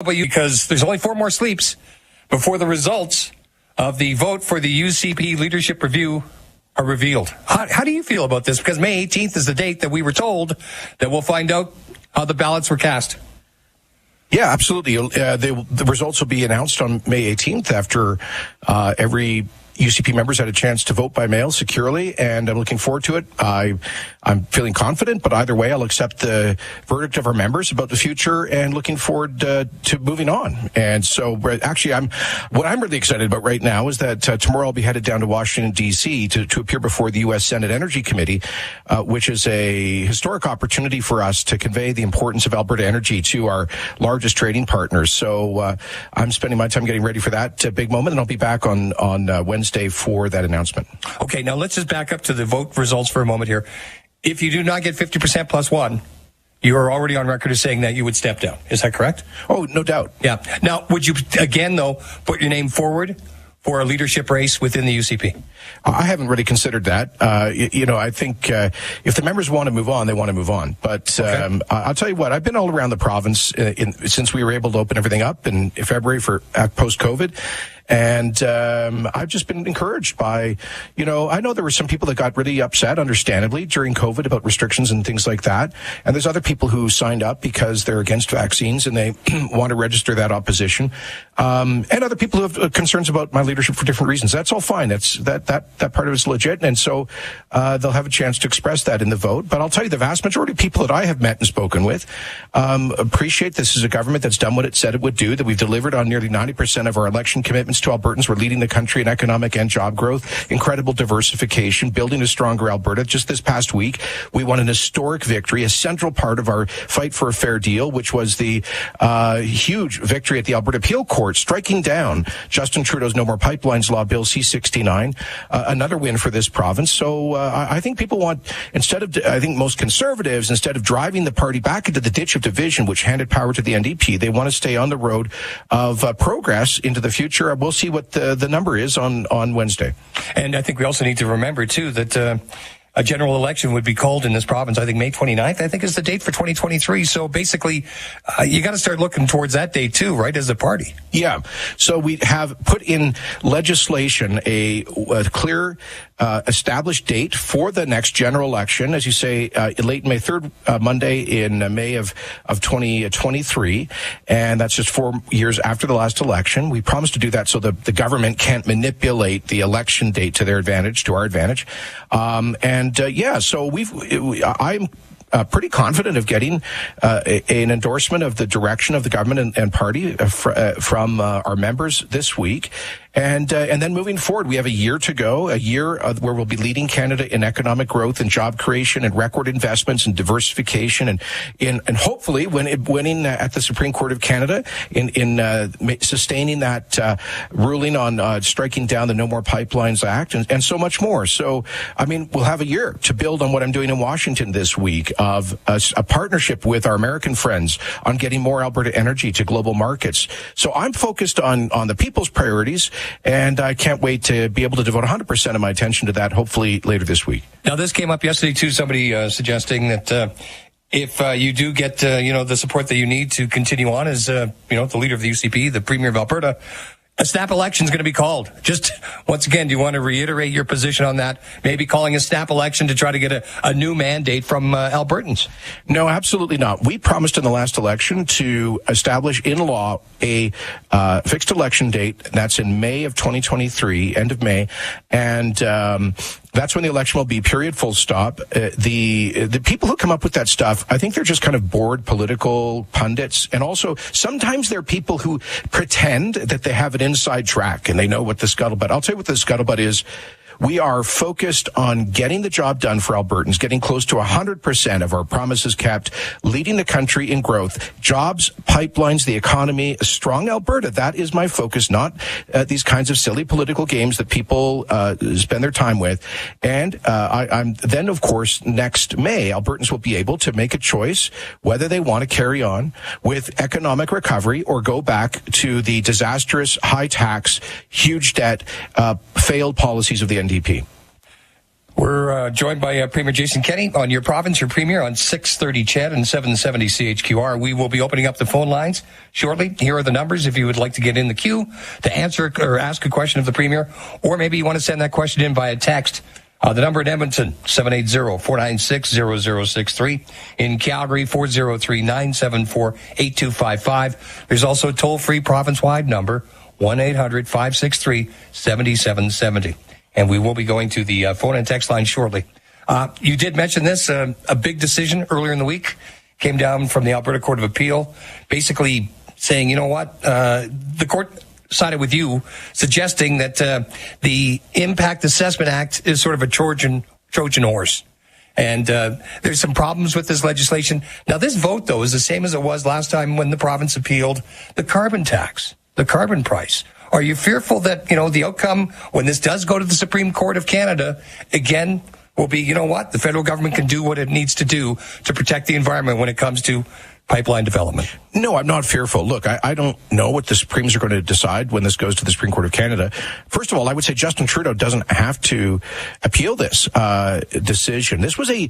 about you because there's only 4 more sleeps before the results of the vote for the UCP leadership review are revealed. How do you feel about this? Because May 18th is the date that we were told that we'll find out how the ballots were cast. Yeah, absolutely. The results will be announced on May 18th after every UCP members had a chance to vote by mail securely, and I'm looking forward to it. I'm feeling confident, but either way, I'll accept the verdict of our members about the future and looking forward to moving on. And so, actually, what I'm really excited about right now is that tomorrow I'll be headed down to Washington, D.C. to appear before the U.S. Senate Energy Committee, which is a historic opportunity for us to convey the importance of Alberta energy to our largest trading partners. So I'm spending my time getting ready for that big moment, and I'll be back on Wednesday for that announcement. Okay, now let's just back up to the vote results for a moment here. If you do not get 50% plus 1, you are already on record as saying that you would step down. Is that correct? Oh, no doubt. Yeah. Now, would you, again, though, put your name forward for a leadership race within the UCP? I haven't really considered that. I think if the members want to move on, they want to move on. But okay. I'll tell you what, I've been all around the province since we were able to open everything up in February for post-COVID. And I've just been encouraged by, I know there were some people that got really upset, understandably, during COVID about restrictions and things like that. And there's other people who signed up because they're against vaccines and they want to register that opposition. And other people who have concerns about my leadership for different reasons. That's all fine. That part of it's legit. And so they'll have a chance to express that in the vote. But I'll tell you, the vast majority of people that I have met and spoken with appreciate this is a government that's done what it said it would do, that we've delivered on nearly 90% of our election commitments to Albertans. We're leading the country in economic and job growth, incredible diversification, building a stronger Alberta. Just this past week, we won an historic victory, a central part of our fight for a fair deal, which was the huge victory at the Alberta Appeal Court, striking down Justin Trudeau's No More Pipelines Law, Bill C-69, another win for this province. So I think people want, I think most conservatives, instead of driving the party back into the ditch of division, which handed power to the NDP, they want to stay on the road of progress into the future. We'll see what the number is on Wednesday. And I think we also need to remember, too, that a general election would be called in this province. I think May 29th, I think, is the date for 2023. So basically, you got to start looking towards that date, too, right, as a party? Yeah. So we have put in legislation a clear established date for the next general election, as you say, late May, third Monday in May of 2023, and that's just 4 years after the last election. We promised to do that so the government can't manipulate the election date to their advantage, to our advantage. So I'm pretty confident of getting an endorsement of the direction of the government and party from our members this week. And then moving forward, we have a year to go, where we'll be leading Canada in economic growth and job creation and record investments and diversification and hopefully winning at the Supreme Court of Canada in sustaining that ruling on striking down the No More Pipelines Act and so much more. So, we'll have a year to build on what I'm doing in Washington this week of a partnership with our American friends on getting more Alberta energy to global markets. So I'm focused on the people's priorities, and I can't wait to be able to devote 100% of my attention to that, hopefully later this week. Now, this came up yesterday, too, somebody suggesting that if you do get, the support that you need to continue on as, the leader of the UCP, the Premier of Alberta, a snap election is going to be called. Just once again, do you want to reiterate your position on that? Maybe calling a snap election to try to get a new mandate from Albertans? No, absolutely not. We promised in the last election to establish in law a fixed election date. That's in May of 2023, end of May, and that's when the election will be, period, full stop. The people who come up with that stuff, I think they're just kind of bored political pundits. And also, sometimes they're people who pretend that they have an inside track and they know what the scuttlebutt. I'll tell you what the scuttlebutt is. We are focused on getting the job done for Albertans, getting close to 100% of our promises kept, leading the country in growth, jobs, pipelines, the economy, a strong Alberta. That is my focus, not these kinds of silly political games that people spend their time with. And I'm then, of course, next May, Albertans will be able to make a choice whether they want to carry on with economic recovery or go back to the disastrous, high tax, huge debt, failed policies of the NDP. We're joined by Premier Jason Kenney on Your Province, Your Premier on 630 CHED and 770 CHQR. We will be opening up the phone lines shortly. Here are the numbers if you would like to get in the queue to answer or ask a question of the Premier, or maybe you want to send that question in via text. The number in Edmonton, 780-496-0063. In Calgary, 403-974-8255. There's also a toll-free province-wide number, 1-800-563-7770. And we will be going to the phone and text line shortly. You did mention this, a big decision earlier in the week came down from the Alberta Court of Appeal, basically saying, you know what, the court sided with you, suggesting that the Impact Assessment Act is sort of a Trojan horse. And there's some problems with this legislation. Now, this vote, though, is the same as it was last time when the province appealed the carbon tax, the carbon price. Are you fearful that, the outcome, when this does go to the Supreme Court of Canada, again, will be, the federal government can do what it needs to do to protect the environment when it comes to pipeline development? No, I'm not fearful. Look, I don't know what the Supremes are going to decide when this goes to the Supreme Court of Canada. First of all, I would say Justin Trudeau doesn't have to appeal this decision. This was a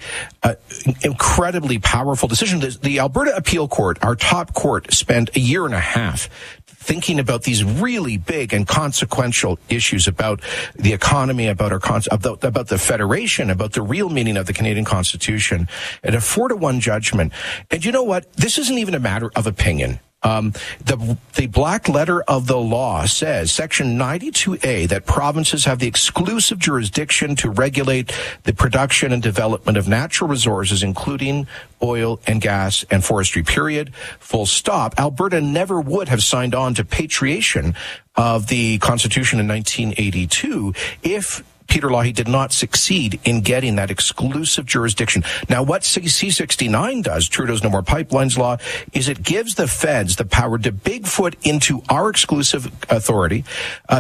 incredibly powerful decision. The Alberta Appeal Court, our top court, spent a year and a half thinking about these really big and consequential issues about the economy, about about the Federation, about the real meaning of the Canadian Constitution, and a 4-1 judgment. And you know what? This isn't even a matter of opinion. The black letter of the law says, Section 92A, that provinces have the exclusive jurisdiction to regulate the production and development of natural resources, including oil and gas and forestry, period, full stop. Alberta never would have signed on to patriation of the Constitution in 1982 if Peter Lougheed did not succeed in getting that exclusive jurisdiction. Now, what C69 does, Trudeau's No More Pipelines law, is it gives the feds the power to Bigfoot into our exclusive authority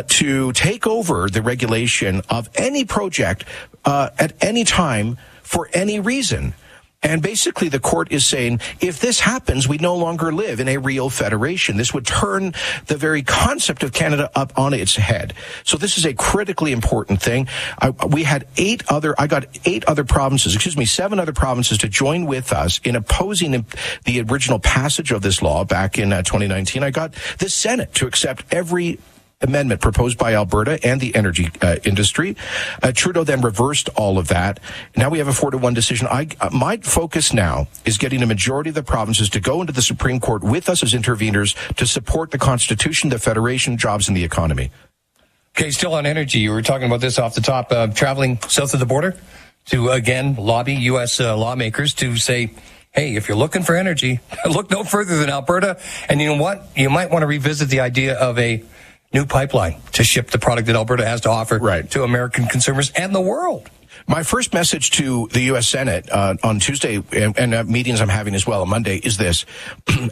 to take over the regulation of any project at any time for any reason. And basically, the court is saying, if this happens, we no longer live in a real federation. This would turn the very concept of Canada up on its head. So this is a critically important thing. I got 7 other provinces to join with us in opposing the original passage of this law back in 2019. I got the Senate to accept every amendment proposed by Alberta and the energy industry. Trudeau then reversed all of that. Now we have a 4-1 decision. My focus now is getting a majority of the provinces to go into the Supreme Court with us as interveners to support the Constitution, the Federation, jobs, and the economy. Okay, still on energy. You were talking about this off the top, traveling south of the border to, again, lobby U.S. lawmakers to say, hey, if you're looking for energy, look no further than Alberta. And you know what? You might want to revisit the idea of a new pipeline to ship the product that Alberta has to offer to American consumers and the world. My first message to the U.S. Senate on Tuesday, and meetings I'm having as well on Monday, is this.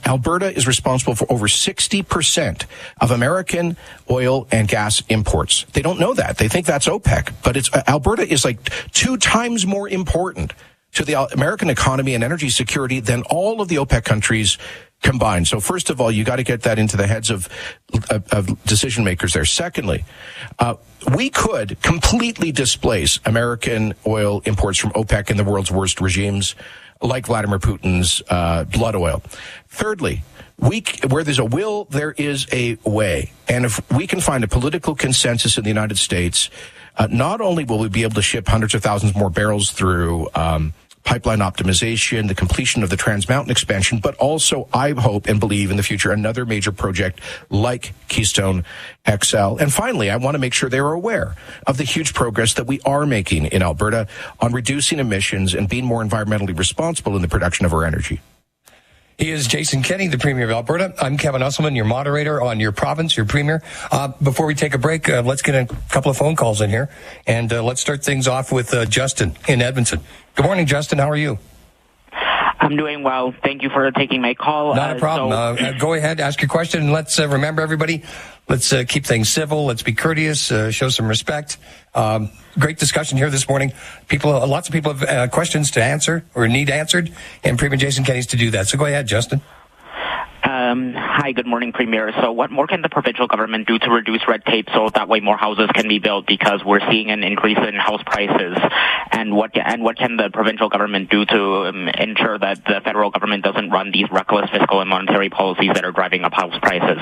Alberta is responsible for over 60% of American oil and gas imports. They don't know that. They think that's OPEC. But Alberta is like 2 times more important to the American economy and energy security than all of the OPEC countries combined. So first of all, you got to get that into the heads of decision makers there. Secondly, we could completely displace American oil imports from OPEC and the world's worst regimes, like Vladimir Putin's blood oil. Thirdly, where there's a will, there is a way. And if we can find a political consensus in the United States, not only will we be able to ship hundreds of thousands more barrels through pipeline optimization, the completion of the Trans Mountain expansion, but also, I hope and believe in the future, another major project like Keystone XL. And finally, I want to make sure they're aware of the huge progress that we are making in Alberta on reducing emissions and being more environmentally responsible in the production of our energy. He is Jason Kenney, the Premier of Alberta. I'm Kevin Usselman, your moderator on Your Province, Your Premier. Before we take a break, let's get a couple of phone calls in here. And let's start things off with Justin in Edmonton. Good morning, Justin. How are you? I'm doing well. Thank you for taking my call. Not a problem. Go ahead, ask your question. And let's remember, everybody, let's keep things civil. Let's be courteous, show some respect. Great discussion here this morning. Lots of people have questions to answer or need answered, and Premier Jason Kenney's to do that. So go ahead, Justin. Hi, good morning, Premier. So what more can the provincial government do to reduce red tape so that way more houses can be built, because we're seeing an increase in house prices? And what can the provincial government do to ensure that the federal government doesn't run these reckless fiscal and monetary policies that are driving up house prices?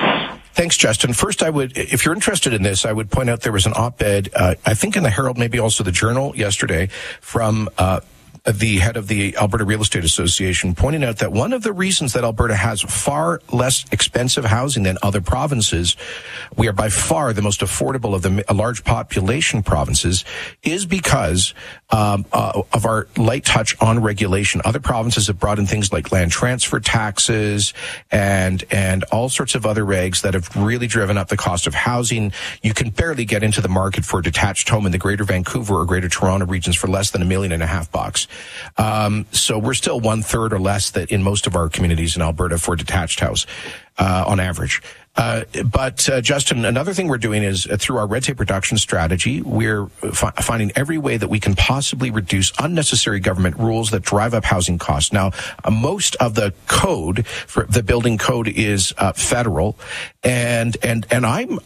Thanks, Justin. First, if you're interested in this, I would point out there was an op-ed, I think in the Herald, maybe also the Journal yesterday, from the head of the Alberta Real Estate Association, pointing out that one of the reasons that Alberta has far less expensive housing than other provinces, we are by far the most affordable of the large population provinces, is because of our light touch on regulation. Other provinces have brought in things like land transfer taxes and all sorts of other regs that have really driven up the cost of housing. You can barely get into the market for a detached home in the Greater Vancouver or Greater Toronto regions for less than $1.5 million. So we're still 1/3 or less that in most of our communities in Alberta for a detached house, on average. But Justin, another thing we're doing is through our red tape reduction strategy, we're finding every way that we can possibly reduce unnecessary government rules that drive up housing costs. Now, most of the code, for the building code, is federal, and I'm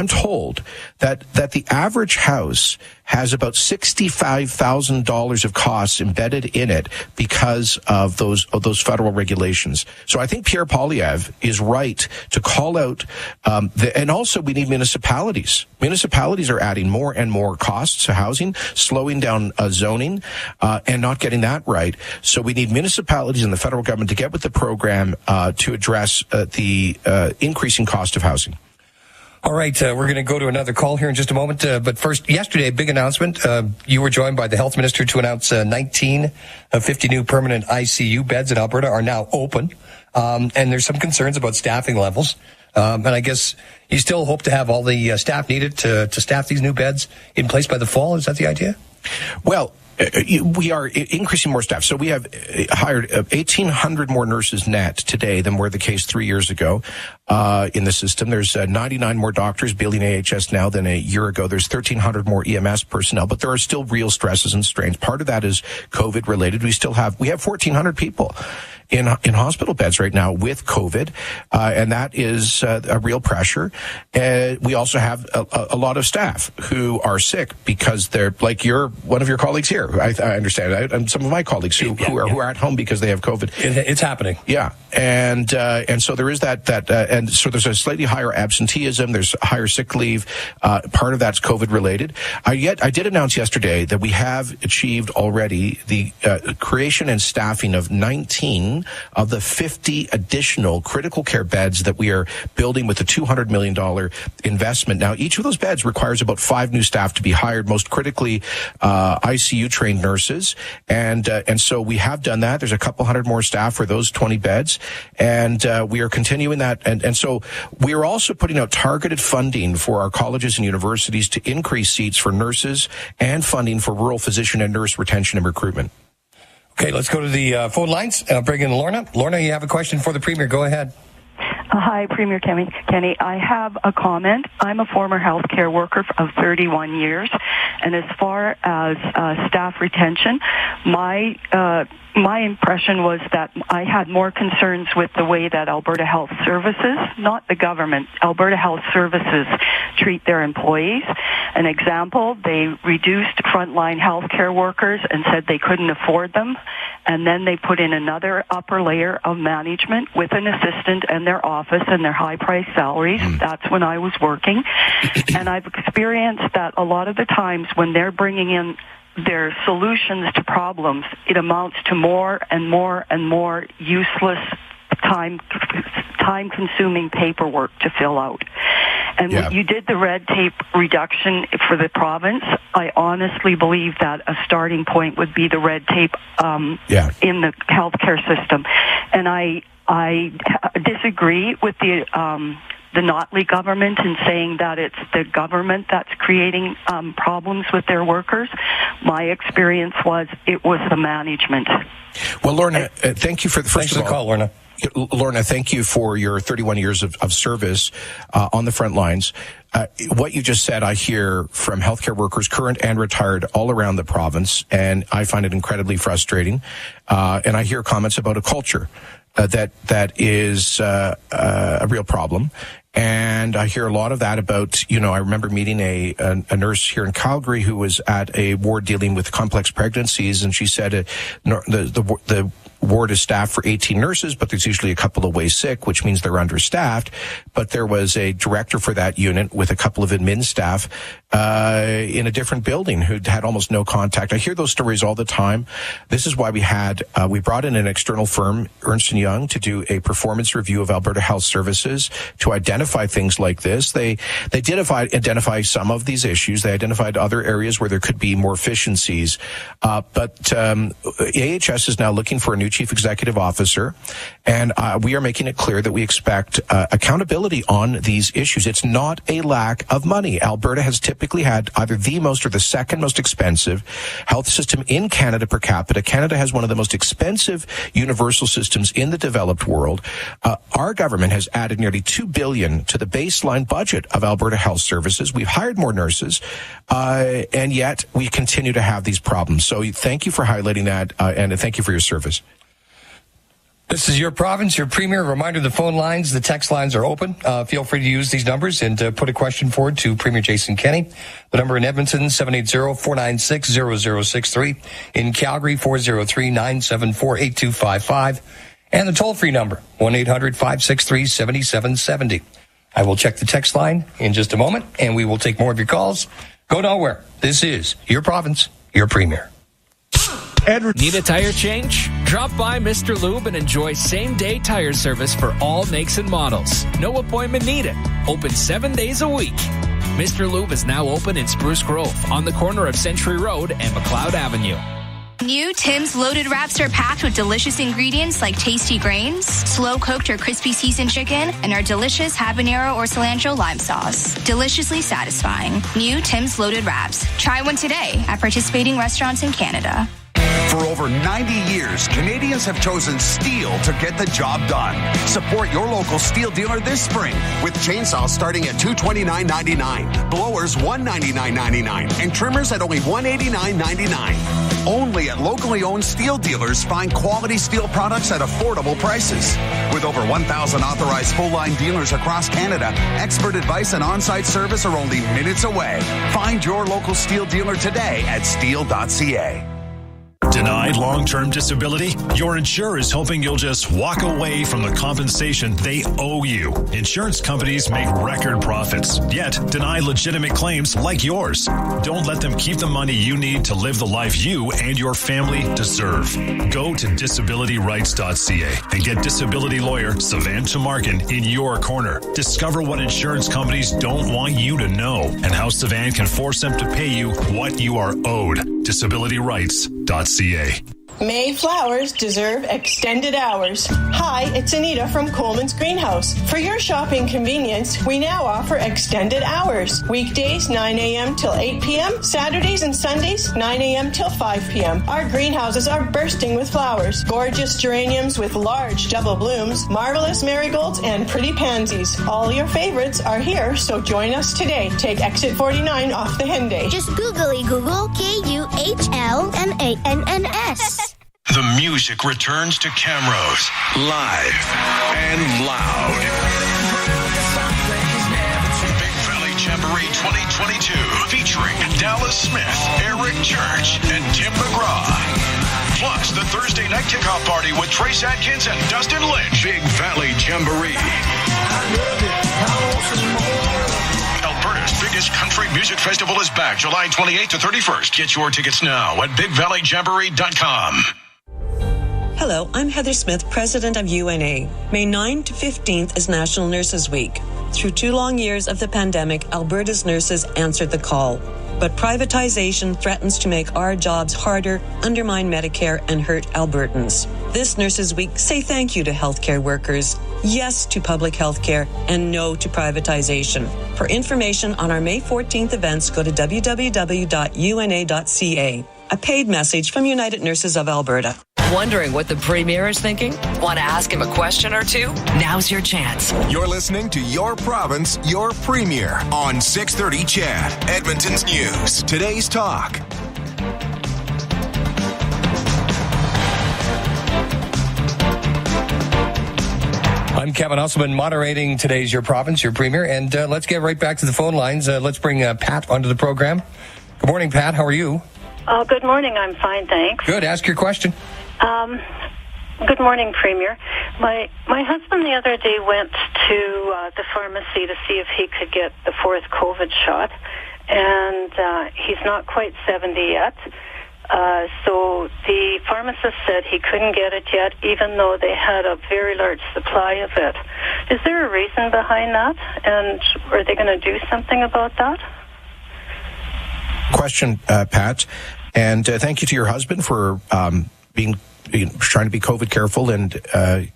told that the average house has about $65,000 of costs embedded in it because of those federal regulations. So I think Pierre Poilievre is right to call out, and also we need municipalities. Municipalities are adding more and more costs to housing, slowing down zoning, and not getting that right. So we need municipalities and the federal government to get with the program to address the increasing cost of housing. All right, we're going to go to another call here in just a moment. But first, yesterday, big announcement. You were joined by the health minister to announce 19 of 50 new permanent ICU beds in Alberta are now open. And there's some concerns about staffing levels. And I guess you still hope to have all the staff needed to staff these new beds in place by the fall. Is that the idea? Well, we are increasing more staff. So we have hired 1,800 more nurses net today than were the case 3 years ago in the system. There's 99 more doctors billing AHS now than a year ago. There's 1,300 more EMS personnel, but there are still real stresses and strains. Part of that is COVID related. We have 1,400 people in hospital beds right now with COVID, and that is a real pressure. We also have a lot of staff who are sick because they're like one of your colleagues here. I understand, and some of my colleagues who are at home because they have COVID. It's happening. Yeah, and so there is that, and so there's a slightly higher absenteeism. There's higher sick leave. Part of that's COVID related. I did announce yesterday that we have achieved already the creation and staffing of 19 of the 50 additional critical care beds that we are building with a $200 million investment. Now, each of those beds requires about 5 new staff to be hired, most critically ICU trained nurses. And so we have done that. There's a couple hundred more staff for those 20 beds. And we are continuing that. And so we are also putting out targeted funding for our colleges and universities to increase seats for nurses and funding for rural physician and nurse retention and recruitment. Okay, let's go to the phone lines. I'll bring in Lorna. Lorna, you have a question for the Premier. Go ahead. Hi, Premier Kenny. I have a comment. I'm a former healthcare worker of 31 years, and as far as staff retention, my impression was that I had more concerns with the way that Alberta Health Services, not the government, Alberta Health Services treat their employees. An example, they reduced frontline healthcare workers and said they couldn't afford them, and then they put in another upper layer of management with an assistant and their office and their high-priced salaries. That's when I was working. And I've experienced that a lot of the times when they're bringing in their solutions to problems, it amounts to more and more and more useless time-consuming paperwork to fill out. And when you did the red tape reduction for the province, I honestly believe that a starting point would be the red tape in the healthcare system. And I disagree with the Notley government in saying that it's the government that's creating problems with their workers. My experience was it was the management. Well, Lorna, thank you for the Thanks for the call, Lorna. Lorna, thank you for your 31 years of service on the front lines. What you just said, I hear from healthcare workers, current and retired, all around the province, and I find it incredibly frustrating. And I hear comments about a culture. that is a real problem. And I hear a lot of that about, I remember meeting a nurse here in Calgary who was at a ward dealing with complex pregnancies, and she said the ward is staffed for 18 nurses, but there's usually a couple away sick, which means they're understaffed. But there was a director for that unit with a couple of admin staff in a different building who'd had almost no contact. I hear those stories all the time. This is why we brought in an external firm, Ernst & Young, to do a performance review of Alberta Health Services to identify things like this. They did identify some of these issues. They identified other areas where there could be more efficiencies. But AHS is now looking for a new chief executive officer, and we are making it clear that we expect accountability on these issues. It's not a lack of money. Alberta has typically had either the most or the second most expensive health system in Canada per capita. Canada has one of the most expensive universal systems in the developed world. Our government has added nearly $2 billion to the baseline budget of Alberta Health Services. We've hired more nurses, and yet we continue to have these problems. So thank you for highlighting that, and thank you for your service. This is your province, your premier. Reminder, the phone lines, the text lines are open. Feel free to use these numbers and put a question forward to Premier Jason Kenney. The number in Edmonton, 780-496-0063. In Calgary, 403-974-8255. And the toll-free number, 1-800-563-7770. I will check the text line in just a moment, and we will take more of your calls. Go nowhere. This is your province, your premier. Need a tire change? Drop by Mr. Lube and enjoy same-day tire service for all makes and models. No appointment needed. Open 7 days a week. Mr. Lube is now open in Spruce Grove on the corner of Century Road and McLeod Avenue. New Tim's loaded wraps are packed with delicious ingredients like tasty grains, slow-cooked or crispy seasoned chicken, and our delicious habanero or cilantro lime sauce. Deliciously satisfying. New Tim's loaded wraps. Try one today at participating restaurants in Canada. For over 90 years, Canadians have chosen steel to get the job done. Support your local steel dealer this spring with chainsaws starting at $229.99, blowers $199.99, and trimmers at only $189.99. Only at locally owned steel dealers find quality steel products at affordable prices. With over 1,000 authorized full-line dealers across Canada, expert advice and on-site service are only minutes away. Find your local steel dealer today at steel.ca. Denied long-term disability? Your insurer is hoping you'll just walk away from the compensation they owe you. Insurance companies make record profits, yet deny legitimate claims like yours. Don't let them keep the money you need to live the life you and your family deserve. Go to disabilityrights.ca and get disability lawyer Savan Tamarkin in your corner. Discover what insurance companies don't want you to know and how Savan can force them to pay you what you are owed. disabilityrights.ca. May flowers deserve extended hours. Hi, it's Anita from Coleman's Greenhouse. For your shopping convenience, we now offer extended hours. Weekdays, 9 a.m. till 8 p.m. Saturdays and Sundays, 9 a.m. till 5 p.m. Our greenhouses are bursting with flowers. Gorgeous geraniums with large double blooms, marvelous marigolds, and pretty pansies. All your favorites are here, so join us today. Take exit 49 off the Henday. Just googly Google KUHLMANNS. The music returns to Camrose, live and loud. Big Valley Jamboree 2022, featuring Dallas Smith, Eric Church, and Tim McGraw. Plus, the Thursday night kickoff party with Trace Atkins and Dustin Lynch. Big Valley Jamboree. Alberta's biggest country music festival is back July 28th to 31st. Get your tickets now at BigValleyJamboree.com. Hello, I'm Heather Smith, president of UNA. May 9th to 15th is National Nurses Week. Through 2 long years of the pandemic, Alberta's nurses answered the call. But privatization threatens to make our jobs harder, undermine Medicare, and hurt Albertans. This Nurses Week, say thank you to healthcare workers, yes to public healthcare, and no to privatization. For information on our May 14th events, go to www.una.ca. A paid message from United Nurses of Alberta. Wondering what the Premier is thinking? Want to ask him a question or two? Now's your chance. You're listening to Your Province, Your Premier on 630 CHAD, Edmonton's News. Today's Talk. I'm Kevin Usselman, moderating today's Your Province, Your Premier, and let's get right back to the phone lines. Let's bring Pat onto the program. Good morning, Pat. How are you? Good morning. I'm fine, thanks. Good. Ask your question. Good morning, Premier. My husband the other day went to the pharmacy to see if he could get the fourth COVID shot, and he's not quite 70 yet. So the pharmacist said he couldn't get it yet, even though they had a very large supply of it. Is there a reason behind that, and are they going to do something about that? Question, Pat, and thank you to your husband for trying to be COVID careful and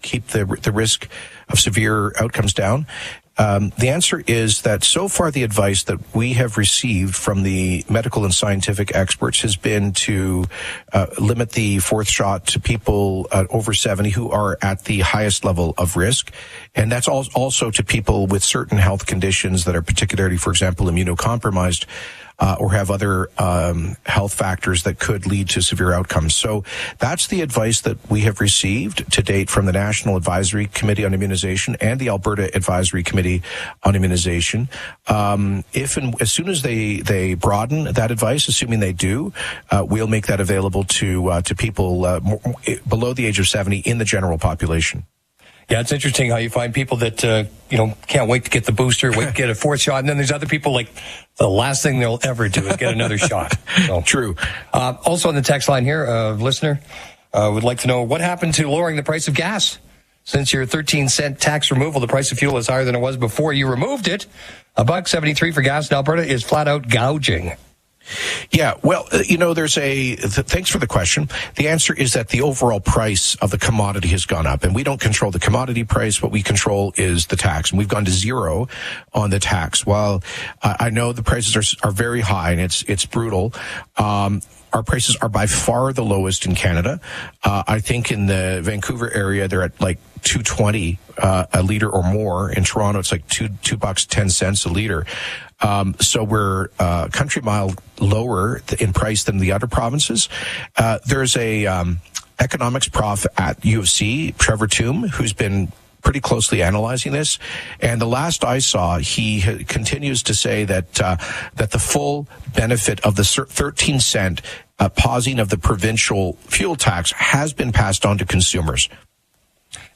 keep the risk of severe outcomes down. The answer is that so far the advice that we have received from the medical and scientific experts has been to limit the fourth shot to people over 70 who are at the highest level of risk. And that's also to people with certain health conditions that are particularly, for example, immunocompromised, or have other health factors that could lead to severe outcomes. So that's the advice that we have received to date from the National Advisory Committee on Immunization and the Alberta Advisory Committee on Immunization. As soon as they broaden that advice, assuming they do, we'll make that available to people below the age of 70 in the general population. Yeah, it's interesting how you find people that, can't wait to get the booster, wait to get a fourth shot. And then there's other people like the last thing they'll ever do is get another shot. So, true. Also on the text line here, a listener would like to know what happened to lowering the price of gas. Since your 13-cent tax removal, the price of fuel is higher than it was before you removed it. $1.73 for gas in Alberta is flat out gouging. Yeah, well, thanks for the question. The answer is that the overall price of the commodity has gone up, and we don't control the commodity price. What we control is the tax, and we've gone to zero on the tax. While I know the prices are very high, and it's brutal, our prices are by far the lowest in Canada. I think in the Vancouver area, they're at like $2.20 a liter or more. In Toronto, it's like $2.10 a liter. So we're country mile lower in price than the other provinces. There's a economics prof at U of C, Trevor Toome, who's been pretty closely analyzing this. And the last I saw, he continues to say that the full benefit of the 13-cent pausing of the provincial fuel tax has been passed on to consumers.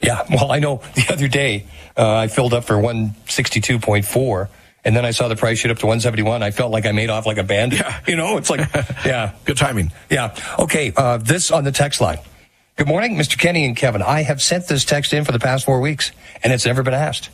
Yeah, well, I know the other day I filled up for $162.4. And then I saw the price shoot up to $171. I felt like I made off like a bandit. Yeah. It's like, yeah. Good timing. Yeah. Okay, this on the text line. Good morning, Mr. Kenny and Kevin. I have sent this text in for the past 4 weeks, and it's never been asked.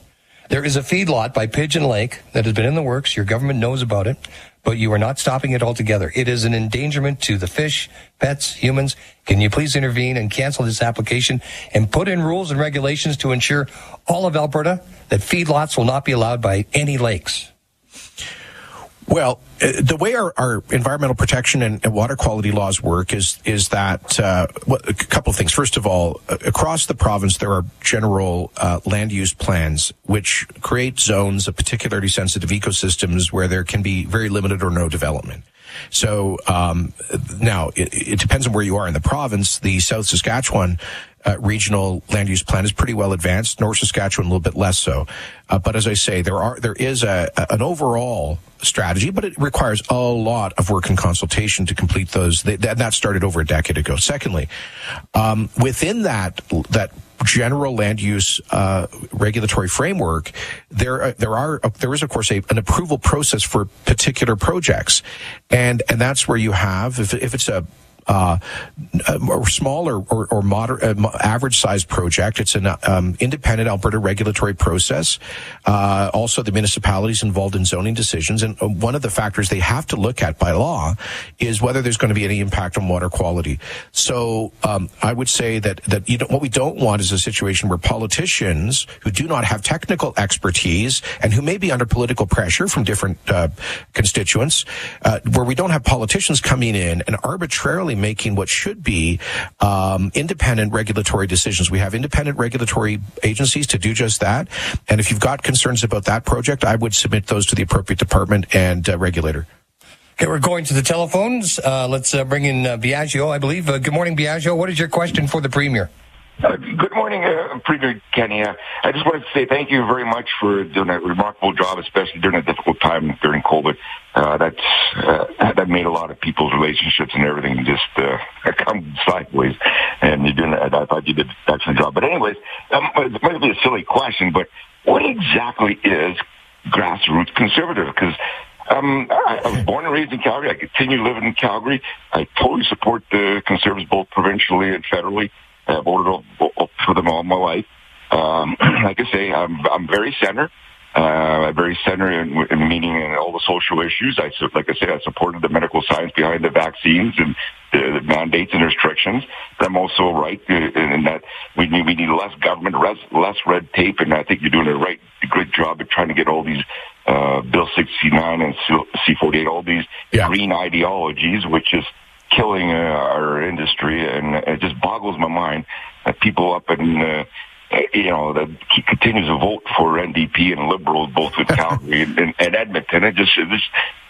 There is a feedlot by Pigeon Lake that has been in the works. Your government knows about it, but you are not stopping it altogether. It is an endangerment to the fish, pets, humans. Can you please intervene and cancel this application and put in rules and regulations to ensure all of Alberta that feedlots will not be allowed by any lakes? Well, the way our environmental protection and water quality laws work is that a couple of things. First of all, across the province, there are general land use plans which create zones of particularly sensitive ecosystems where there can be very limited or no development. So now it depends on where you are in the province. The South Saskatchewan regional land use plan is pretty well advanced. North Saskatchewan a little bit less so. But as I say, there is an overall strategy, but it requires a lot of work and consultation to complete those. That started over a decade ago. Secondly, within that general land use regulatory framework, there is of course an approval process for particular projects, and that's where you have if it's a small or moderate, average sized project. It's an independent Alberta regulatory process. Also, the municipalities involved in zoning decisions, and one of the factors they have to look at by law is whether there's going to be any impact on water quality. So, I would say that what we don't want is a situation where politicians who do not have technical expertise and who may be under political pressure from different constituents, where we don't have politicians coming in and arbitrarily making what should be independent regulatory decisions. We have independent regulatory agencies to do just that. And if you've got concerns about that project, I would submit those to the appropriate department and regulator. Okay, we're going to the telephones. Let's bring in Biagio, I believe. Good morning, Biagio. What is your question for the Premier? Good morning, Premier Kenny. I just wanted to say thank you very much for doing a remarkable job, especially during a difficult time during COVID. That made a lot of people's relationships and everything just come sideways. And you're doing that. I thought you did an excellent job. But anyways, it might be a silly question, but what exactly is grassroots conservative? Because I was born and raised in Calgary. I continue living in Calgary. I totally support the Conservatives both provincially and federally. I voted for them all my life. Like I say, I'm very center. Very center in meaning in all the social issues. I supported the medical science behind the vaccines and the mandates and restrictions. But I'm also right in that we need less government, less red tape, and I think you're doing a good job of trying to get all these Bill 69 and C-48, all these green ideologies, which is killing our industry, and it just boggles my mind that people up in that continues to vote for NDP and Liberals, both with Calgary and Edmonton. It just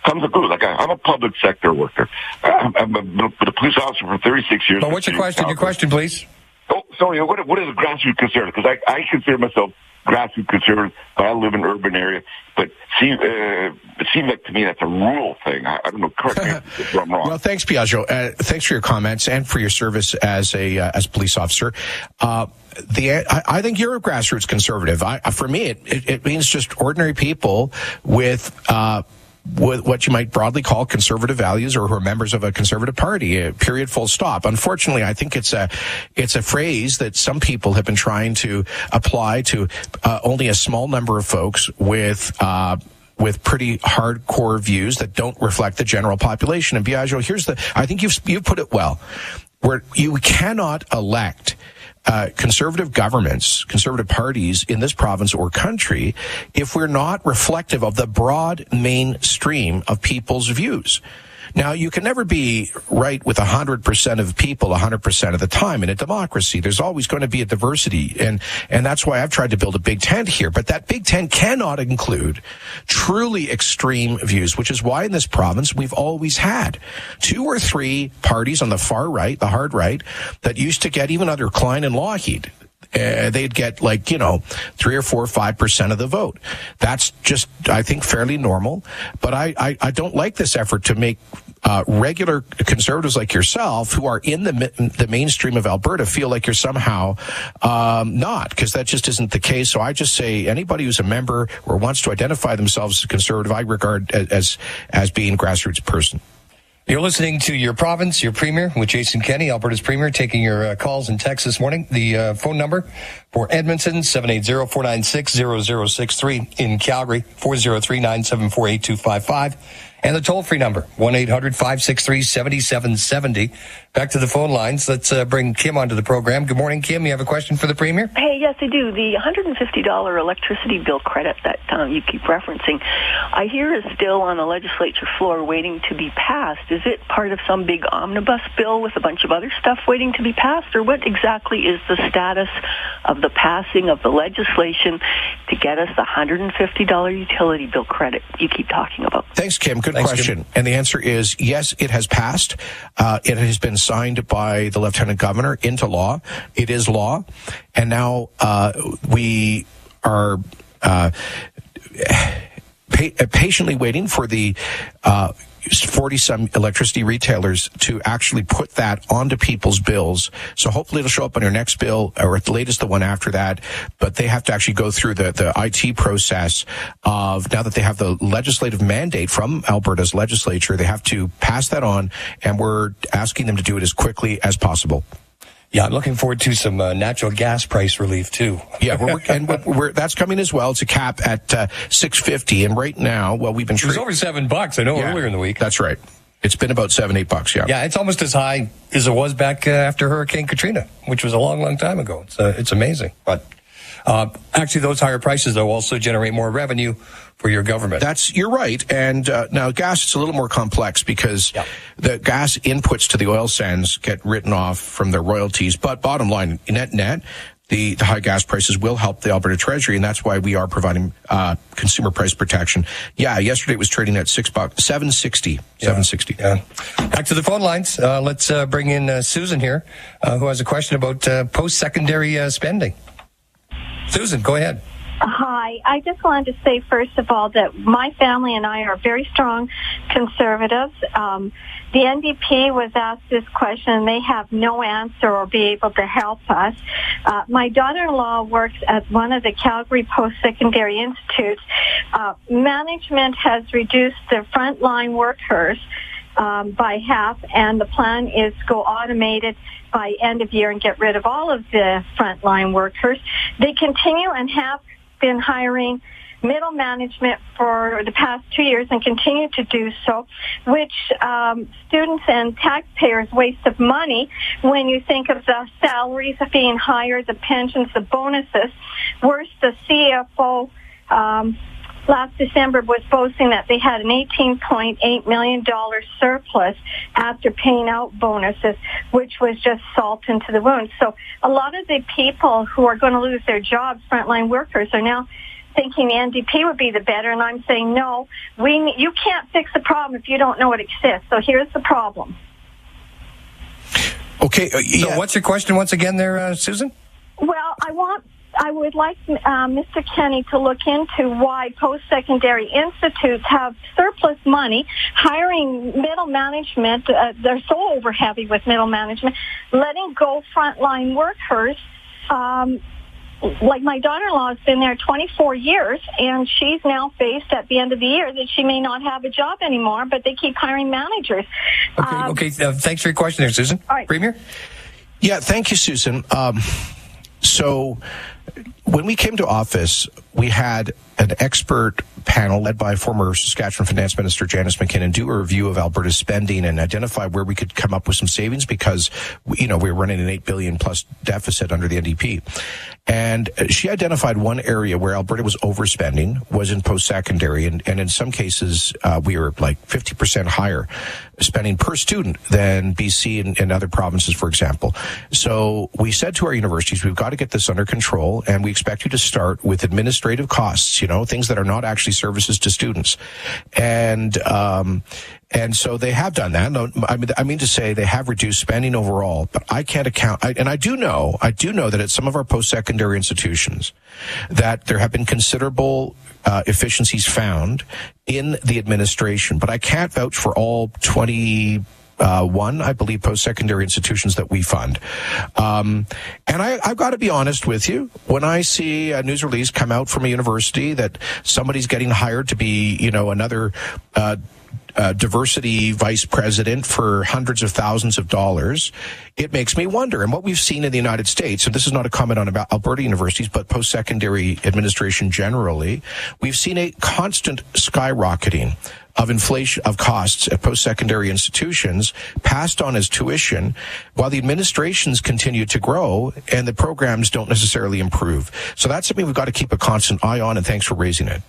comes to clue. Like I'm a public sector worker. I'm a police officer for 36 years. But what's your question? Your question, please. Oh, sorry. What is a grassroots conservative? Because I consider myself grassroots conservative, but I live in an urban area. But it seems like to me that's a rural thing. I don't know. Correct me if I'm wrong. Well, thanks, Piaggio. Thanks for your comments and for your service as a police officer. I think you're a grassroots conservative. For me, it means just ordinary people with what you might broadly call conservative values, or who are members of a conservative party. Period. Full stop. Unfortunately, I think it's a phrase that some people have been trying to apply to only a small number of folks with pretty hardcore views that don't reflect the general population. And Piaggio, I think you've put it well, where you cannot elect conservative governments, conservative parties in this province or country if we're not reflective of the broad mainstream of people's views. Now, you can never be right with 100% of people 100% of the time in a democracy. There's always going to be a diversity, and that's why I've tried to build a big tent here. But that big tent cannot include truly extreme views, which is why in this province we've always had 2 or 3 parties on the far right, the hard right, that used to get even under Klein and Lougheed. They'd get 3 or 4 or 5% of the vote. That's just, I think, fairly normal. But I don't like this effort to make regular conservatives like yourself, who are in the mainstream of Alberta, feel like you're somehow not, because that just isn't the case. So I just say anybody who's a member or wants to identify themselves as a conservative, I regard as being a grassroots person. You're listening to Your Province, Your Premier, with Jason Kenney, Alberta's Premier, taking your calls and texts this morning. The phone number for Edmonton, 780-496-0063. In Calgary, 403-974-8255. And the toll-free number, 1-800-563-7770. Back to the phone lines. Let's bring Kim onto the program. Good morning, Kim. You have a question for the Premier? Hey, yes, I do. The $150 electricity bill credit that you keep referencing, I hear is still on the legislature floor waiting to be passed. Is it part of some big omnibus bill with a bunch of other stuff waiting to be passed? Or what exactly is the status of the passing of the legislation to get us the $150 utility bill credit you keep talking about? Thanks, Kim. Good question. Kim. And the answer is yes, it has passed. It has been signed by the Lieutenant Governor into law. It is law. And now we are patiently waiting for the 40-some electricity retailers to actually put that onto people's bills. So hopefully it'll show up on your next bill, or at the latest the one after that. But they have to actually go through the IT process of, now that they have the legislative mandate from Alberta's legislature, they have to pass that on, and we're asking them to do it as quickly as possible. Yeah, I'm looking forward to some natural gas price relief too. Yeah, that's coming as well. It's a cap at $6.50, and right now, well, we've been. It was over $7. I know earlier in the week. That's right. It's been about $7-8. Yeah. Yeah, it's almost as high as it was back after Hurricane Katrina, which was a long, long time ago. It's amazing, but actually, those higher prices though also generate more revenue for your government. You're right. And now gas is a little more complex because the gas inputs to the oil sands get written off from their royalties. But bottom line, net, the high gas prices will help the Alberta Treasury, and that's why we are providing consumer price protection. Yeah, yesterday it was trading at $7.60. $7.60. Yeah. Back to the phone lines. Let's bring in Susan here, who has a question about post-secondary spending. Susan, go ahead. Hi. I just wanted to say, first of all, that my family and I are very strong conservatives. The NDP was asked this question, and they have no answer or be able to help us. My daughter-in-law works at one of the Calgary post-secondary institutes. Management has reduced their frontline workers by half, and the plan is to go automated by end of year and get rid of all of the frontline workers. They continue and have been hiring middle management for the past 2 years and continue to do so, which students and taxpayers waste of money when you think of the salaries being higher, the pensions, the bonuses. Worse, the CFO last December was boasting that they had an $18.8 million surplus after paying out bonuses, which was just salt into the wound. So a lot of the people who are going to lose their jobs, frontline workers, are now thinking the NDP would be the better, and I'm saying no. You can't fix the problem if you don't know it exists. So here's the problem. Okay. So what's your question once again there, Susan? Well, I would like Mr. Kenny to look into why post-secondary institutes have surplus money, hiring middle management. They're so over-heavy with middle management, letting go frontline workers. Like my daughter-in-law has been there 24 years, and she's now faced at the end of the year that she may not have a job anymore, but they keep hiring managers. Okay. Thanks for your question there, Susan. All right. Premier? Yeah, thank you, Susan. So when we came to office, we had an expert panel led by former Saskatchewan Finance Minister Janice McKinnon do a review of Alberta's spending and identify where we could come up with some savings because, we were running an $8 billion plus deficit under the NDP. And she identified one area where Alberta was overspending was in post-secondary. And in some cases, we were like 50% higher spending per student than BC and other provinces, for example. So we said to our universities, we've got to get this under control, and we expect you to start with administrative costs, things that are not actually services to students. And so they have done that. No, I mean to say they have reduced spending overall, but I can't account. I do know that at some of our post-secondary institutions that there have been considerable efficiencies found in the administration, but I can't vouch for all 21, I believe, post-secondary institutions that we fund. And I've got to be honest with you. When I see a news release come out from a university that somebody's getting hired to be, another diversity vice president for hundreds of thousands of dollars, it makes me wonder. And what we've seen in the United States, and this is not a comment on about Alberta universities, but post-secondary administration generally, we've seen a constant skyrocketing of inflation of costs at post-secondary institutions passed on as tuition while the administrations continue to grow and the programs don't necessarily improve. So that's something we've got to keep a constant eye on, and thanks for raising it.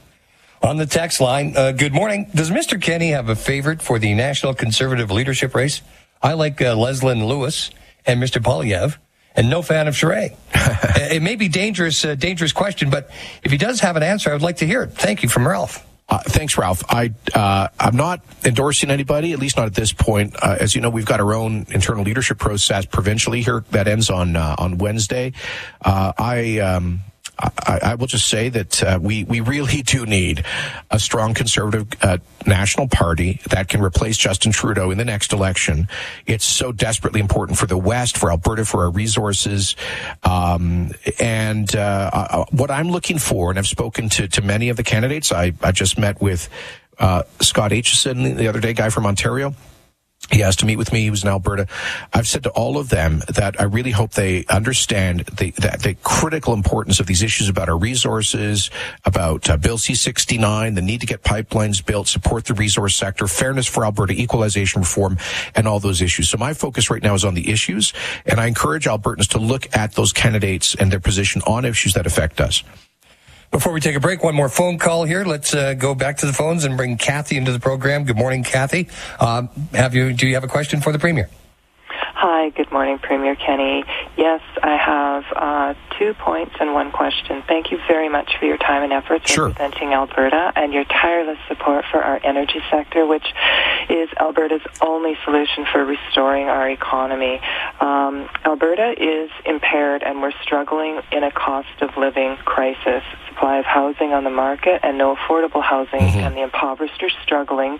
On the text line, good morning. Does Mr. Kenny have a favorite for the National Conservative leadership race? I like Leslyn Lewis and Mr. Polyev, and no fan of Charest. It may be dangerous question, but if he does have an answer, I would like to hear it. Thank you, from Ralph. Thanks, Ralph. I'm not endorsing anybody, at least not at this point. As you know, we've got our own internal leadership process provincially here that ends on Wednesday. I will just say that we really do need a strong conservative national party that can replace Justin Trudeau in the next election. It's so desperately important for the West, for Alberta, for our resources. And what I'm looking for, and I've spoken to many of the candidates. I just met with Scott Aitchison the other day, guy from Ontario. He asked to meet with me. He was in Alberta. I've said to all of them that I really hope they understand the critical importance of these issues about our resources, about Bill C-69, the need to get pipelines built, support the resource sector, fairness for Alberta, equalization reform, and all those issues. So my focus right now is on the issues, and I encourage Albertans to look at those candidates and their position on issues that affect us. Before we take a break, one more phone call here. Let's go back to the phones and bring Kathy into the program. Good morning, Kathy. Do you have a question for the Premier? Hi, good morning, Premier Kenny. Yes, I have 2 points and one question. Thank you very much for your time and efforts representing Alberta and your tireless support for our energy sector, which is Alberta's only solution for restoring our economy. Alberta is impaired and we're struggling in a cost of living crisis. Supply of housing on the market and no affordable housing, and the impoverished are struggling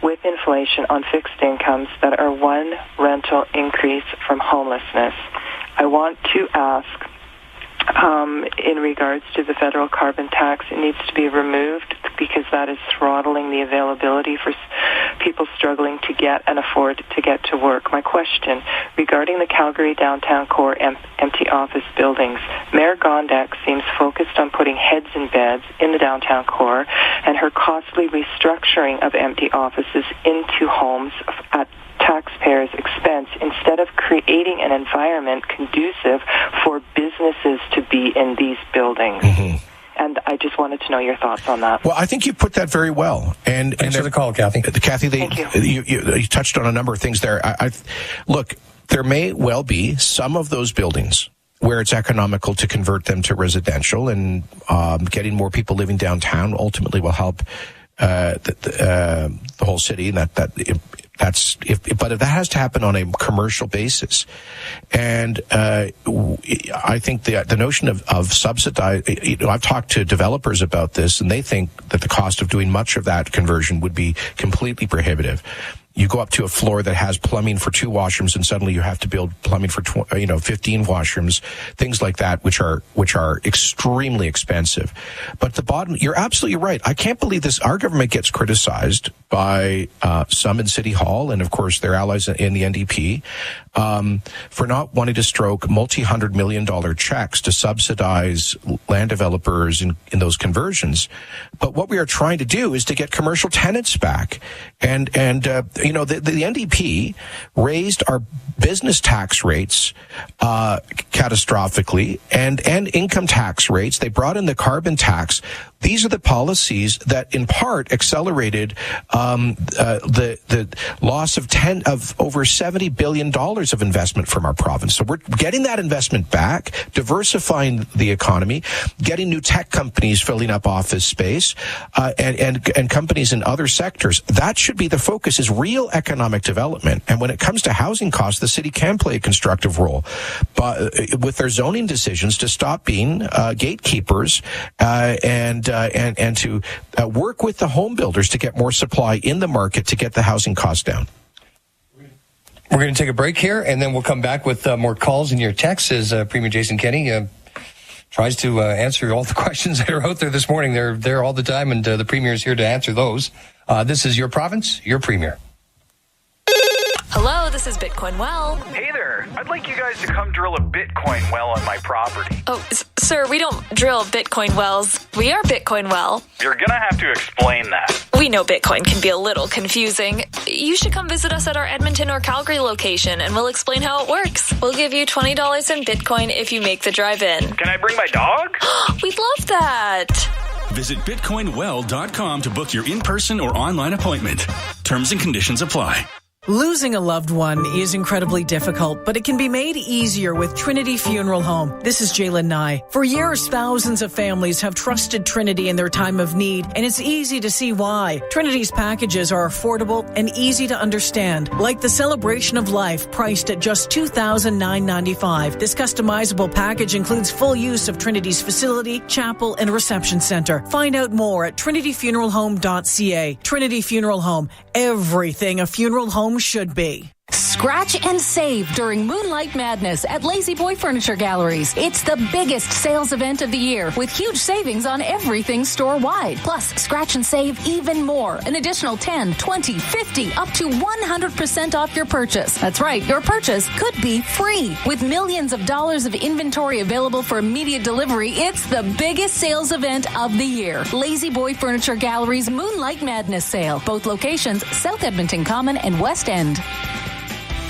with inflation on fixed incomes that are one rental increase from homelessness. I want to ask, in regards to the federal carbon tax, it needs to be removed because that is throttling the availability for people struggling to get and afford to get to work. My question regarding the Calgary downtown core empty office buildings, Mayor Gondek seems focused on putting heads in beds in the downtown core and her costly restructuring of empty offices into homes at taxpayers' expense instead of creating an environment conducive for businesses to be in these buildings. And I just wanted to know your thoughts on that. Well, I think you put that very well. And thanks for the call, Kathy. Kathy, you touched on a number of things there. Look, there may well be some of those buildings where it's economical to convert them to residential, and getting more people living downtown ultimately will help the whole city. But that has to happen on a commercial basis. And I think the notion of subsidize, I've talked to developers about this, and they think that the cost of doing much of that conversion would be completely prohibitive. You go up to a floor that has plumbing for 2 washrooms, and suddenly you have to build plumbing for 15 washrooms, things like that, which are extremely expensive. But the bottom, you're absolutely right. I can't believe this. Our government gets criticized by some in City Hall, and of course their allies in the NDP, for not wanting to stroke multi-$100 million checks to subsidize land developers in those conversions. But what we are trying to do is to get commercial tenants back, and the NDP raised our business tax rates catastrophically, and income tax rates. They brought in the carbon tax. These are the policies that, in part, accelerated the loss of over $70 billion of investment from our province. So we're getting that investment back, diversifying the economy, getting new tech companies filling up office space, and companies in other sectors. That should be the focus: is real economic development. And when it comes to housing costs, the city can play a constructive role, but with their zoning decisions, to stop being gatekeepers and to work with the home builders to get more supply in the market to get the housing costs down. We're going to take a break here, and then we'll come back with more calls and your texts as Premier Jason Kenney tries to answer all the questions that are out there this morning. They're there all the time, and the Premier is here to answer those. This is Your Province, Your Premier. Hello, this is Bitcoin Well. Hey there. I'd like you guys to come drill a Bitcoin well on my property. Oh, sir, we don't drill Bitcoin wells. We are Bitcoin Well. You're going to have to explain that. We know Bitcoin can be a little confusing. You should come visit us at our Edmonton or Calgary location, and we'll explain how it works. We'll give you $20 in Bitcoin if you make the drive in. Can I bring my dog? We'd love that. Visit bitcoinwell.com to book your in-person or online appointment. Terms and conditions apply. Losing a loved one is incredibly difficult, but it can be made easier with Trinity Funeral Home. This is Jaylen Nye. For years, thousands of families have trusted Trinity in their time of need, and it's easy to see why. Trinity's packages are affordable and easy to understand, like the Celebration of Life, priced at just $2,995. This customizable package includes full use of Trinity's facility, chapel, and reception center. Find out more at trinityfuneralhome.ca. Trinity Funeral Home. Everything a funeral home should be. Scratch and save during Moonlight Madness at Lazy Boy Furniture Galleries. It's the biggest sales event of the year with huge savings on everything store-wide. Plus, scratch and save even more. An additional 10, 20, 50, up to 100% off your purchase. That's right, your purchase could be free. With millions of dollars of inventory available for immediate delivery, it's the biggest sales event of the year. Lazy Boy Furniture Galleries Moonlight Madness Sale. Both locations, South Edmonton Common and West End.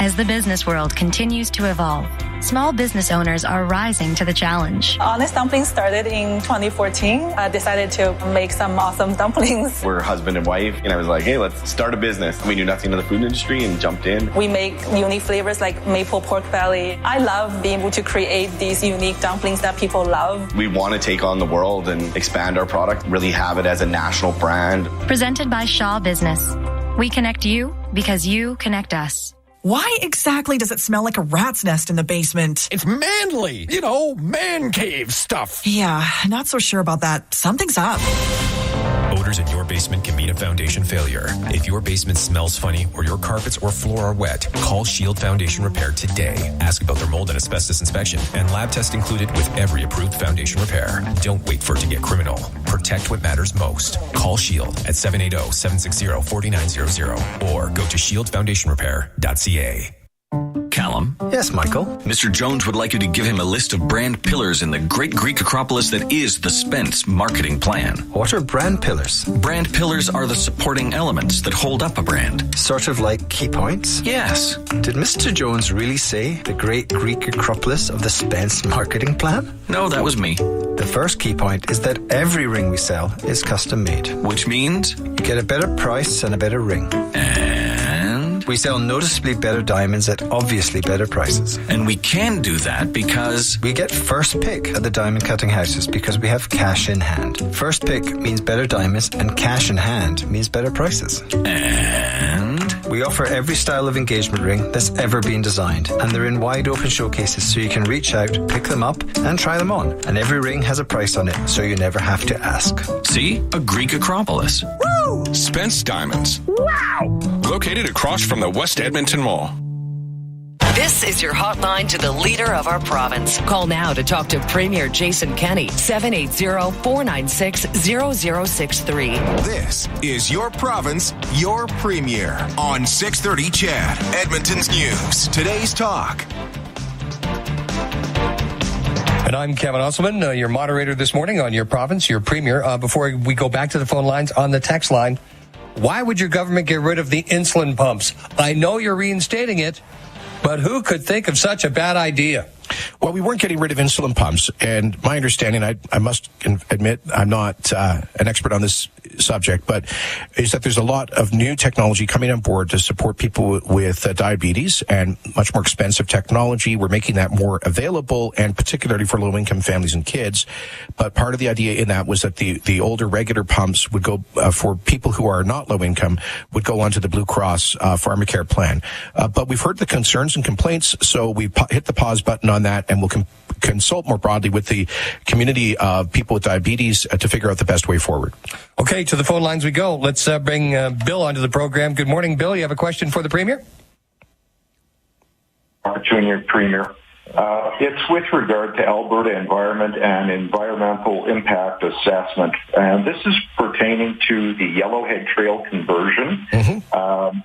As the business world continues to evolve, small business owners are rising to the challenge. Honest Dumplings started in 2014. I decided to make some awesome dumplings. We're husband and wife, and I was like, hey, let's start a business. We knew nothing of the food industry and jumped in. We make unique flavors like maple pork belly. I love being able to create these unique dumplings that people love. We want to take on the world and expand our product, really have it as a national brand. Presented by Shaw Business. We connect you because you connect us. Why exactly does it smell like a rat's nest in the basement? It's manly. You know, man cave stuff. Yeah, not so sure about that. Something's up. Odors in your basement can mean a foundation failure. If your basement smells funny or your carpets or floor are wet, call Shield Foundation Repair today. Ask about their mold and asbestos inspection and lab test included with every approved foundation repair. Don't wait for it to get criminal. Protect what matters most. Call Shield at 780-760-4900 or go to shieldfoundationrepair.ca. Callum? Yes, Michael? Mr. Jones would like you to give him a list of brand pillars in the great Greek acropolis that is the Spence marketing plan. What are brand pillars? Brand pillars are the supporting elements that hold up a brand. Sort of like key points? Yes. Did Mr. Jones really say the great Greek acropolis of the Spence marketing plan? No, that was me. The first key point is that every ring we sell is custom made. Which means? You get a better price and a better ring. And? We sell noticeably better diamonds at obviously better prices. And we can do that because we get first pick at the diamond cutting houses because we have cash in hand. First pick means better diamonds and cash in hand means better prices. And we offer every style of engagement ring that's ever been designed, and they're in wide open showcases so you can reach out, pick them up and try them on. And every ring has a price on it so you never have to ask. See? A Greek acropolis. Woo! Spence Diamonds. Wow! Located across from the West Edmonton Mall. This is your hotline to the leader of our province. Call now to talk to Premier Jason Kenney, 780-496-0063. This is your province, your premier on 630 CHAD, Edmonton's News. Today's talk. And I'm Kevin Osselman, your moderator this morning on your province, your premier. Before we go back to the phone lines, on the text line, why would your government get rid of the insulin pumps? I know you're reinstating it, but who could think of such a bad idea? Well, we weren't getting rid of insulin pumps, and my understanding, I must admit, I'm not an expert on this subject, but is that there's a lot of new technology coming on board to support people with diabetes and much more expensive technology. We're making that more available, and particularly for low-income families and kids. But part of the idea in that was that the older regular pumps would go for people who are not low-income would go onto the Blue Cross Pharmacare plan. But we've heard the concerns and complaints, so we hit the pause button on that, and we'll consult more broadly with the community of people with diabetes to figure out the best way forward. Okay, to the phone lines we go. Let's bring Bill onto the program. Good morning, Bill. You have a question for the Premier? Junior Premier. It's with regard to Alberta environment and environmental impact assessment. And this is pertaining to the Yellowhead Trail conversion. Mm-hmm.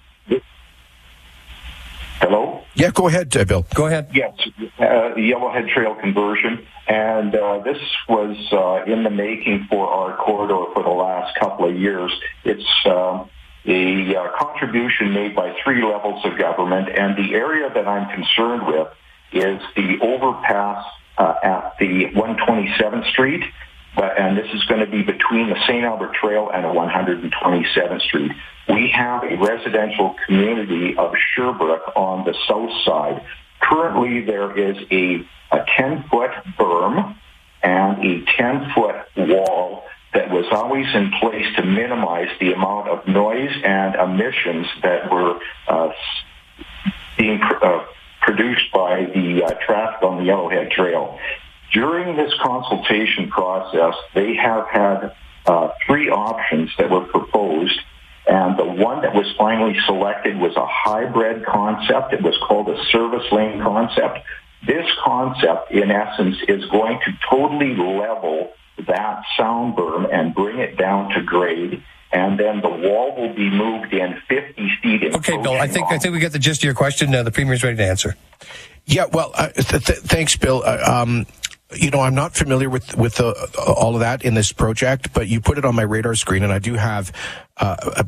Hello? Yeah, go ahead, Bill. Go ahead. Yes, the Yellowhead Trail conversion. And this was in the making for our corridor for the last couple of years. It's a contribution made by three levels of government. And the area that I'm concerned with is the overpass at the 127th Street. And this is going to be between the St. Albert Trail and 127th Street. We have a residential community of Sherbrooke on the south side. Currently, there is a 10-foot berm and a 10-foot wall that was always in place to minimize the amount of noise and emissions that were being produced by the traffic on the Yellowhead Trail. During this consultation process, they have had three options that were proposed, and the one that was finally selected was a hybrid concept. It was called a service lane concept. This concept, in essence, is going to totally level that sound berm and bring it down to grade, and then the wall will be moved in 50 feet. Okay, Bill, I think we got the gist of your question. The Premier's ready to answer. Yeah, well, thanks, Bill. You know, I'm not familiar with all of that in this project, but you put it on my radar screen, and I do have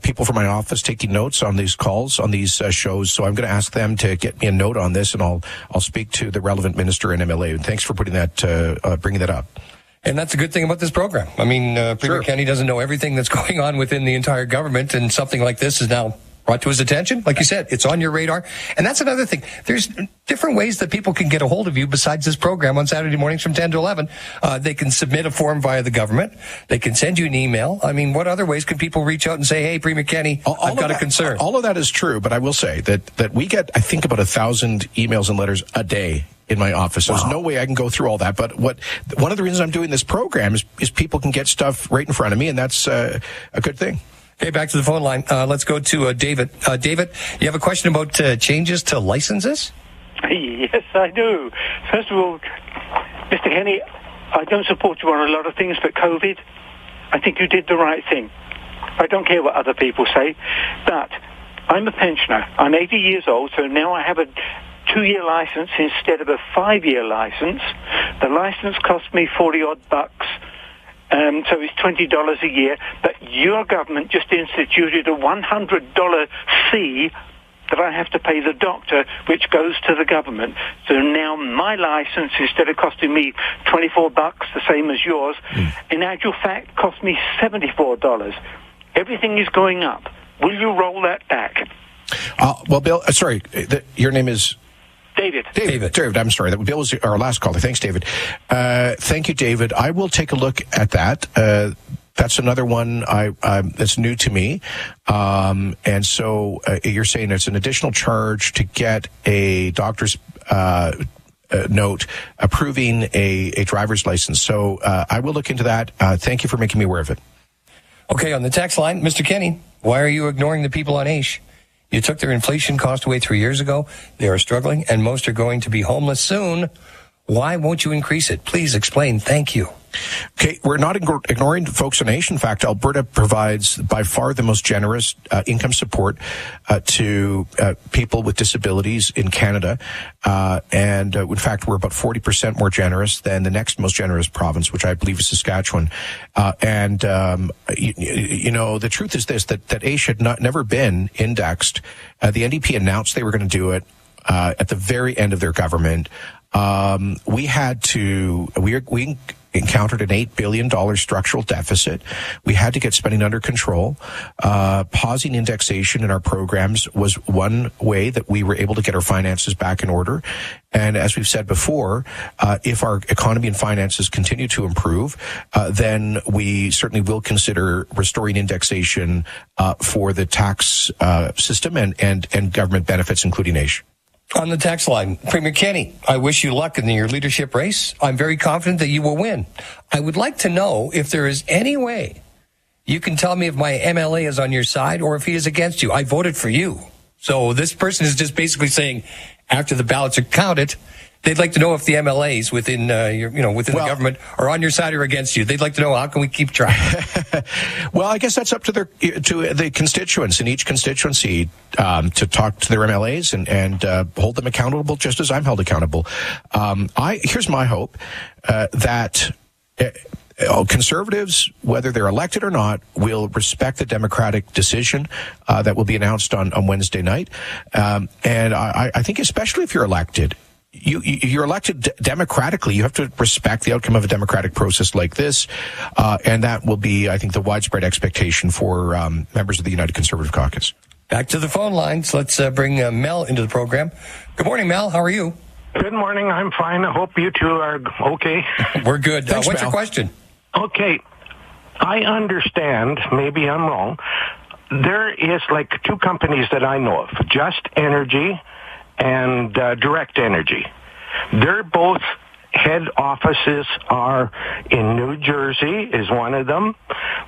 people from my office taking notes on these calls, on these shows. So I'm going to ask them to get me a note on this, and I'll speak to the relevant minister and MLA. And thanks for putting that, bringing that up. And that's a good thing about this program. I mean, Premier Kenney doesn't know everything that's going on within the entire government, and something like this is now brought to his attention. Like you said, it's on your radar. And that's another thing. There's different ways that people can get a hold of you besides this program on Saturday mornings from 10 to 11. They can submit a form via the government. They can send you an email. I mean, what other ways can people reach out and say, hey, Premier Kenney, I've got a concern? All of that is true, but I will say that we get, I think, about 1,000 emails and letters a day in my office. So There's no way I can go through all that. But one of the reasons I'm doing this program is people can get stuff right in front of me, and that's a good thing. Okay, back to the phone line. Let's go to David. David, you have a question about changes to licenses? Yes, I do. First of all, Mr. Kenney, I don't support you on a lot of things, but COVID, I think you did the right thing. I don't care what other people say, but I'm a pensioner. I'm 80 years old, so now I have a 2-year license instead of a 5-year license. The license cost me $40-odd bucks. So it's $20 a year, but your government just instituted a $100 fee that I have to pay the doctor, which goes to the government. So now my license, instead of costing me $24, the same as yours, in actual fact, cost me $74. Everything is going up. Will you roll that back? Well, Bill, sorry, your name is... David, I'm sorry. Bill was our last caller. Thanks, David. Thank you, David. I will take a look at that. That's another one that's new to me. And so you're saying it's an additional charge to get a doctor's note approving a driver's license. So I will look into that. Thank you for making me aware of it. Okay, on the text line, Mr. Kenney, why are you ignoring the people on AISH? You took their inflation cost away 3 years ago. They are struggling, and most are going to be homeless soon. Why won't you increase it? Please explain. Thank you. Okay, we're not ignoring folks on AISH. In fact, Alberta provides by far the most generous income support to people with disabilities in Canada. And in fact, we're about 40% more generous than the next most generous province, which I believe is Saskatchewan. You know, the truth is this, that AISH had never been indexed. The NDP announced they were going to do it at the very end of their government. We encountered an $8 billion structural deficit. We had to get spending under control. Pausing indexation in our programs was one way that we were able to get our finances back in order. And as we've said before, if our economy and finances continue to improve, then we certainly will consider restoring indexation for the tax system and government benefits, including AISH. On the text line, Premier Kenney, I wish you luck in your leadership race. I'm very confident that you will win. I would like to know if there is any way you can tell me if my MLA is on your side or if he is against you. I voted for you. So this person is just basically saying after the ballots are counted, they'd like to know if the MLAs within the government are on your side or against you. They'd like to know, how can we keep track? Well, I guess that's up to the constituents in each constituency to talk to their MLAs and hold them accountable, just as I'm held accountable. Here's my hope that Conservatives, whether they're elected or not, will respect the democratic decision that will be announced on Wednesday night. And I think especially if you're elected, you're elected democratically. You have to respect the outcome of a democratic process like this. And that will be, I think, the widespread expectation for members of the United Conservative Caucus. Back to the phone lines. Let's bring Mel into the program. Good morning, Mel. How are you? Good morning. I'm fine. I hope you two are okay. We're good. Thanks, what's Mel. your question? Okay. I understand, maybe I'm wrong, there is like two companies that I know of, Just Energy and Direct Energy. They're both head offices are in New Jersey is one of them.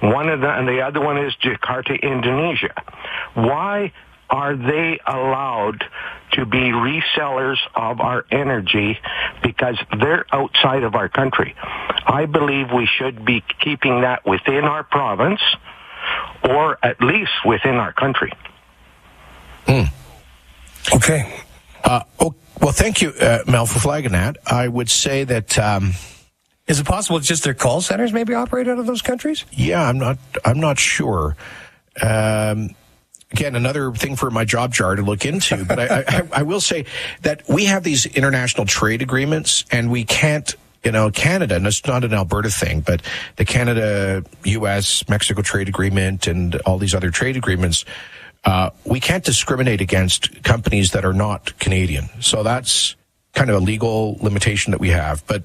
And the other one is Jakarta, Indonesia. Why are they allowed to be resellers of our energy? Because they're outside of our country. I believe we should be keeping that within our province or at least within our country. Okay. Well, thank you, Mel, for flagging that. I would say that... is it possible it's just their call centers maybe operate out of those countries? Yeah, I'm not sure. Again, another thing for my job jar to look into. But I will say that we have these international trade agreements, and we can't, Canada, and it's not an Alberta thing, but the Canada-U.S.-Mexico trade agreement and all these other trade agreements, we can't discriminate against companies that are not Canadian. So that's kind of a legal limitation that we have. But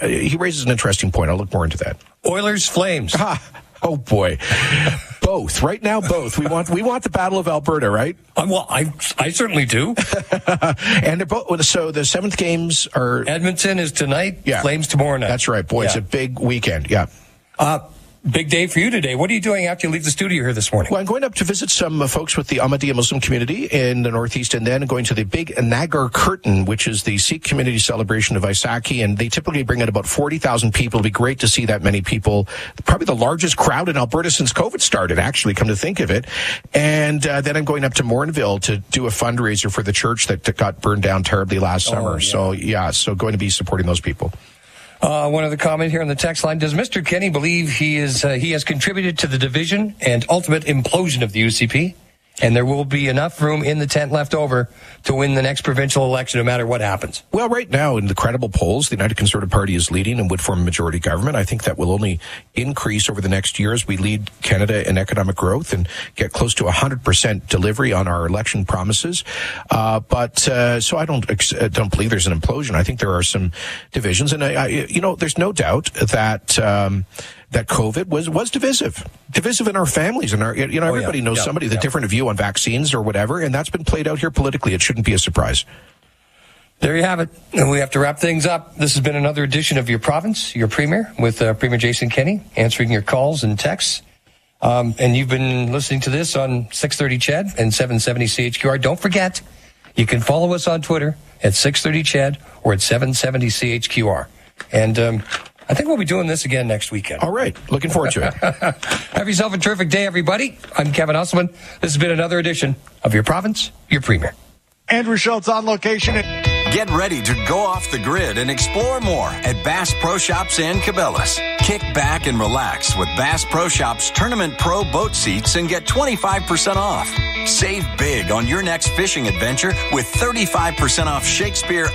he raises an interesting point. I'll look more into that. Oilers, Flames. Oh boy, both right now. Both we want the Battle of Alberta, right? Well, I certainly do. And they're both. So the 7th games are Edmonton is tonight. Yeah, Flames tomorrow night. That's right, boy. Yeah. It's a big weekend. Yeah. Big day for you today. What are you doing after you leave the studio here this morning? Well, I'm going up to visit some folks with the Ahmadiyya Muslim community in the Northeast, and then going to the big Nagar Curtain, which is the Sikh community celebration of Vaisakhi, and they typically bring in about 40,000 people. It'll be great to see that many people. Probably the largest crowd in Alberta since COVID started, actually, come to think of it. And then I'm going up to Morinville to do a fundraiser for the church that got burned down terribly last summer. Yeah. So going to be supporting those people. One other comment here on the text line. Does Mr. Kenny believe he has contributed to the division and ultimate implosion of the UCP? And there will be enough room in the tent left over to win the next provincial election, no matter what happens? Well, right now, in the credible polls, the United Conservative Party is leading and would form a majority government. I think that will only increase over the next year as we lead Canada in economic growth and get close to 100% delivery on our election promises. So I don't believe there's an implosion. I think there are some divisions, and there's no doubt that COVID was divisive in our families, and everybody knows somebody with a different view on vaccines or whatever, and that's been played out here politically. It shouldn't be a surprise. There you have it. And we have to wrap things up. This has been another edition of Your Province, Your Premier, with Premier Jason Kenney, answering your calls and texts. And you've been listening to this on 630 CHED and 770 CHQR. Don't forget, you can follow us on Twitter at 630 CHED or at 770 CHQR. And I think we'll be doing this again next weekend. All right. Looking forward to it. Have yourself a terrific day, everybody. I'm Kevin Usselman. This has been another edition of Your Province, Your Premier. Andrew Schultz on location. Get ready to go off the grid and explore more at Bass Pro Shops and Cabela's. Kick back and relax with Bass Pro Shops Tournament Pro boat seats and get 25% off. Save big on your next fishing adventure with 35% off Shakespeare